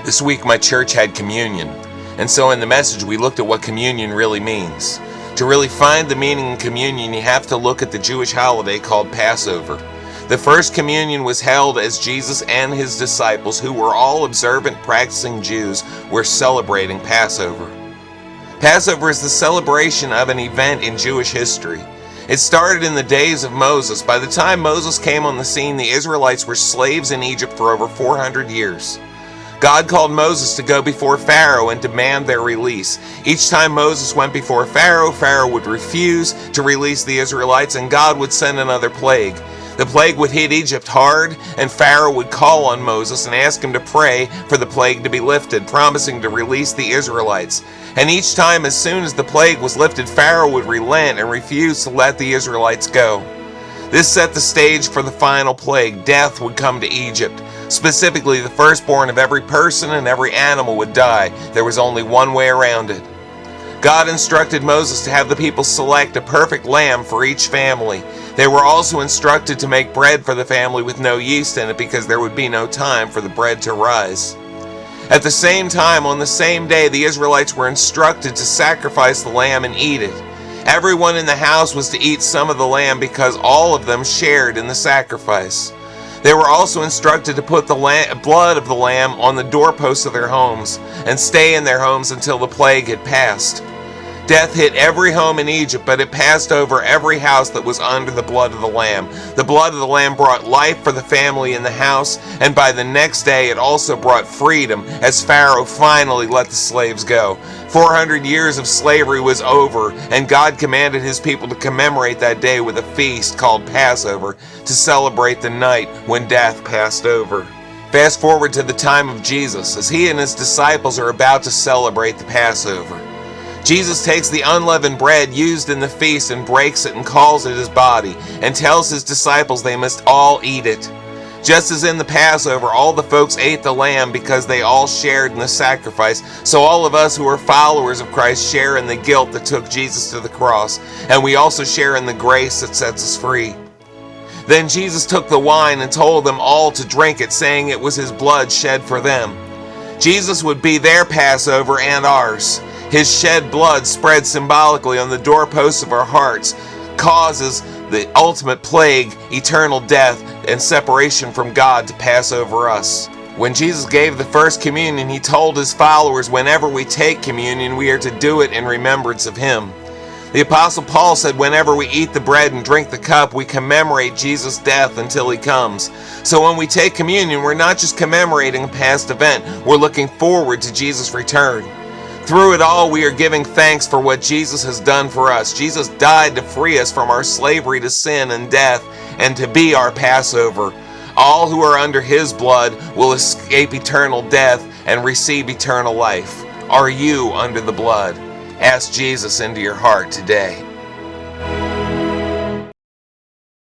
This week my church had communion, and so in the message we looked at what communion really means. To really find the meaning in communion, you have to look at the Jewish holiday called Passover. The first communion was held as Jesus and his disciples, who were all observant, practicing Jews, were celebrating Passover. Passover is the celebration of an event in Jewish history. It started in the days of Moses. By the time Moses came on the scene, the Israelites were slaves in Egypt for over 400 years. God called Moses to go before Pharaoh and demand their release. Each time Moses went before Pharaoh, Pharaoh would refuse to release the Israelites, and God would send another plague. The plague would hit Egypt hard, and Pharaoh would call on Moses and ask him to pray for the plague to be lifted, promising to release the Israelites. And each time, as soon as the plague was lifted, Pharaoh would relent and refuse to let the Israelites go. This set the stage for the final plague. Death would come to Egypt. Specifically, the firstborn of every person and every animal would die. There was only one way around it. God instructed Moses to have the people select a perfect lamb for each family. They were also instructed to make bread for the family with no yeast in it, because there would be no time for the bread to rise. At the same time, on the same day, the Israelites were instructed to sacrifice the lamb and eat it. Everyone in the house was to eat some of the lamb, because all of them shared in the sacrifice. They were also instructed to put the blood of the lamb on the doorposts of their homes and stay in their homes until the plague had passed. Death hit every home in Egypt, but it passed over every house that was under the blood of the lamb. The blood of the lamb brought life for the family in the house, and by the next day it also brought freedom, as Pharaoh finally let the slaves go. 400 years of slavery was over, and God commanded his people to commemorate that day with a feast called Passover, to celebrate the night when death passed over. Fast forward to the time of Jesus, as he and his disciples are about to celebrate the Passover. Jesus takes the unleavened bread used in the feast and breaks it and calls it his body, and tells his disciples they must all eat it. Just as in the Passover, all the folks ate the lamb because they all shared in the sacrifice, so all of us who are followers of Christ share in the guilt that took Jesus to the cross, and we also share in the grace that sets us free. Then Jesus took the wine and told them all to drink it, saying it was his blood shed for them. Jesus would be their Passover and ours. His shed blood, spread symbolically on the doorposts of our hearts, causes the ultimate plague, eternal death, and separation from God to pass over us. When Jesus gave the first communion, he told his followers, whenever we take communion, we are to do it in remembrance of him. The Apostle Paul said, whenever we eat the bread and drink the cup, we commemorate Jesus' death until he comes. So when we take communion, we're not just commemorating a past event, we're looking forward to Jesus' return. Through it all, we are giving thanks for what Jesus has done for us. Jesus died to free us from our slavery to sin and death, and to be our Passover. All who are under his blood will escape eternal death and receive eternal life. Are you under the blood? Ask Jesus into your heart today.